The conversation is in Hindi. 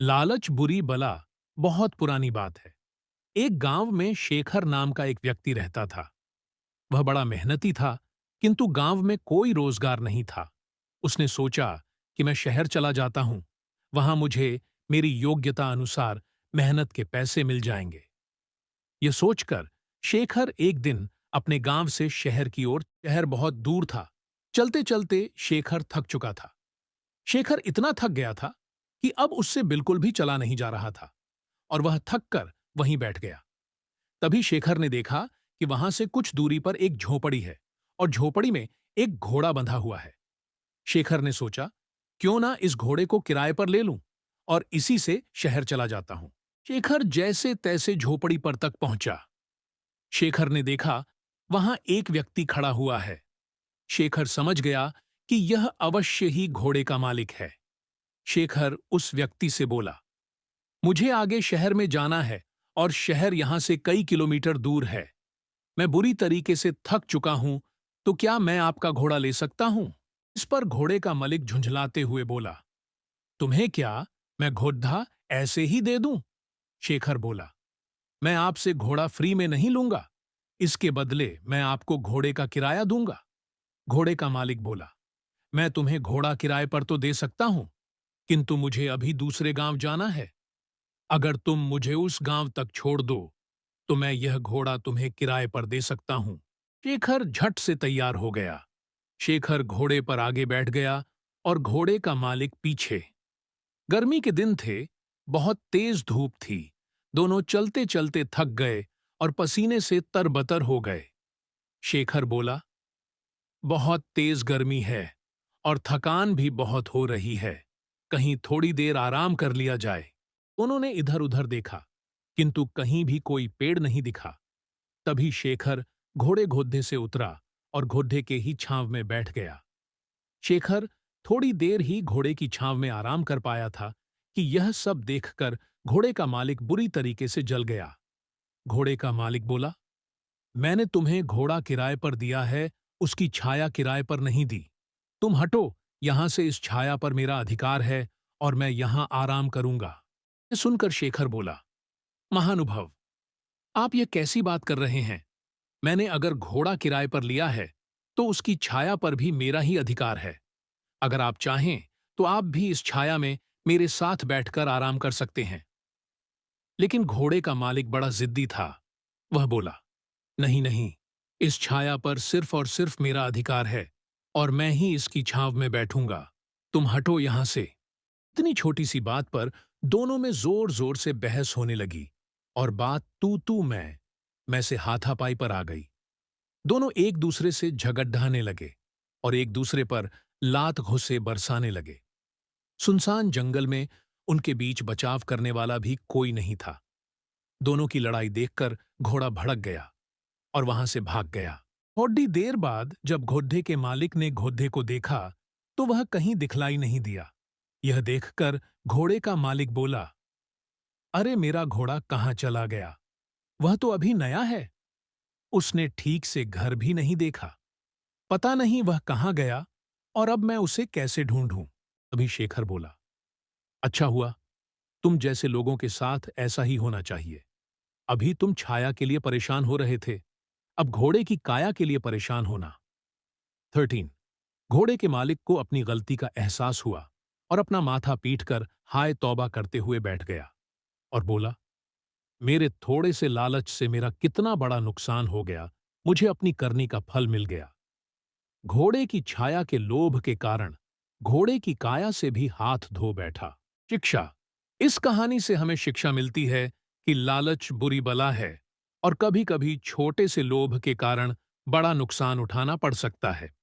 लालच बुरी बला बहुत पुरानी बात है। एक गांव में शेखर नाम का एक व्यक्ति रहता था। वह बड़ा मेहनती था, किंतु गांव में कोई रोजगार नहीं था। उसने सोचा कि मैं शहर चला जाता हूं, वहां मुझे मेरी योग्यता अनुसार मेहनत के पैसे मिल जाएंगे। यह सोचकर शेखर एक दिन अपने गांव से शहर की ओर, शहर बहुत दूर था। चलते चलते शेखर थक चुका था। शेखर इतना थक गया था कि अब उससे बिल्कुल भी चला नहीं जा रहा था और वह थक कर वहीं बैठ गया। तभी शेखर ने देखा कि वहां से कुछ दूरी पर एक झोपड़ी है और झोपड़ी में एक घोड़ा बंधा हुआ है। शेखर ने सोचा, क्यों ना इस घोड़े को किराए पर ले लूं और इसी से शहर चला जाता हूं। शेखर जैसे तैसे झोपड़ी पर तक पहुंचा। शेखर ने देखा वहां एक व्यक्ति खड़ा हुआ है। शेखर समझ गया कि यह अवश्य ही घोड़े का मालिक है। शेखर उस व्यक्ति से बोला, मुझे आगे शहर में जाना है और शहर यहां से कई किलोमीटर दूर है। मैं बुरी तरीके से थक चुका हूं, तो क्या मैं आपका घोड़ा ले सकता हूं? इस पर घोड़े का मालिक झुंझलाते हुए बोला, तुम्हें क्या मैं घोड़ा ऐसे ही दे दूं? शेखर बोला, मैं आपसे घोड़ा फ्री में नहीं लूंगा। इसके बदले मैं आपको घोड़े का किराया दूंगा। घोड़े का मालिक बोला, मैं तुम्हें घोड़ा किराए पर तो दे सकता हूं, किंतु मुझे अभी दूसरे गांव जाना है। अगर तुम मुझे उस गांव तक छोड़ दो, तो मैं यह घोड़ा तुम्हें किराए पर दे सकता हूं। शेखर झट से तैयार हो गया। शेखर घोड़े पर आगे बैठ गया और घोड़े का मालिक पीछे। गर्मी के दिन थे, बहुत तेज धूप थी। दोनों चलते चलते थक गए और पसीने से तरबतर हो गए। शेखर बोला, बहुत तेज गर्मी है और थकान भी बहुत हो रही है। कहीं थोड़ी देर आराम कर लिया जाए। उन्होंने इधर उधर देखा, किंतु कहीं भी कोई पेड़ नहीं दिखा। तभी शेखर घोड़े घोड़े से उतरा और घोड़े के ही छांव में बैठ गया। शेखर थोड़ी देर ही घोड़े की छांव में आराम कर पाया था कि यह सब देखकर घोड़े का मालिक बुरी तरीके से जल गया। घोड़े का मालिक बोला, मैंने तुम्हें घोड़ा किराए पर दिया है, उसकी छाया किराए पर नहीं दी। तुम हटो यहां से, इस छाया पर मेरा अधिकार है और मैं यहां आराम करूंगा। यह सुनकर शेखर बोला, महानुभाव, आप ये कैसी बात कर रहे हैं? मैंने अगर घोड़ा किराए पर लिया है, तो उसकी छाया पर भी मेरा ही अधिकार है। अगर आप चाहें, तो आप भी इस छाया में मेरे साथ बैठकर आराम कर सकते हैं। लेकिन घोड़े का मालिक बड़ा जिद्दी था। वह बोला, नहीं नहीं, इस छाया पर सिर्फ और सिर्फ मेरा अधिकार है और मैं ही इसकी छांव में बैठूंगा। तुम हटो यहां से। इतनी छोटी सी बात पर दोनों में जोर जोर से बहस होने लगी और बात तू तू मैं से हाथापाई पर आ गई। दोनों एक दूसरे से झगड़ाने लगे और एक दूसरे पर लात घुसे बरसाने लगे। सुनसान जंगल में उनके बीच बचाव करने वाला भी कोई नहीं था। दोनों की लड़ाई देखकर घोड़ा भड़क गया और वहां से भाग गया। थोड़ी देर बाद जब घोड़े के मालिक ने घोड़े को देखा, तो वह कहीं दिखलाई नहीं दिया। यह देखकर घोड़े का मालिक बोला, अरे मेरा घोड़ा कहाँ चला गया? वह तो अभी नया है। उसने ठीक से घर भी नहीं देखा। पता नहीं वह कहाँ गया और अब मैं उसे कैसे ढूंढूं? तभी शेखर बोला, अच्छा हुआ, तुम जैसे लोगों के साथ ऐसा ही होना चाहिए। अभी तुम छाया के लिए परेशान हो रहे थे, अब घोड़े की काया के लिए परेशान होना। 13। घोड़े के मालिक को अपनी गलती का एहसास हुआ और अपना माथा पीटकर हाय तौबा करते हुए बैठ गया और बोला, मेरे थोड़े से लालच से मेरा कितना बड़ा नुकसान हो गया। मुझे अपनी करनी का फल मिल गया। घोड़े की छाया के लोभ के कारण घोड़े की काया से भी हाथ धो बैठा। शिक्षा, इस कहानी से हमें शिक्षा मिलती है कि लालच बुरी बला है और कभी-कभी छोटे से लोभ के कारण बड़ा नुकसान उठाना पड़ सकता है।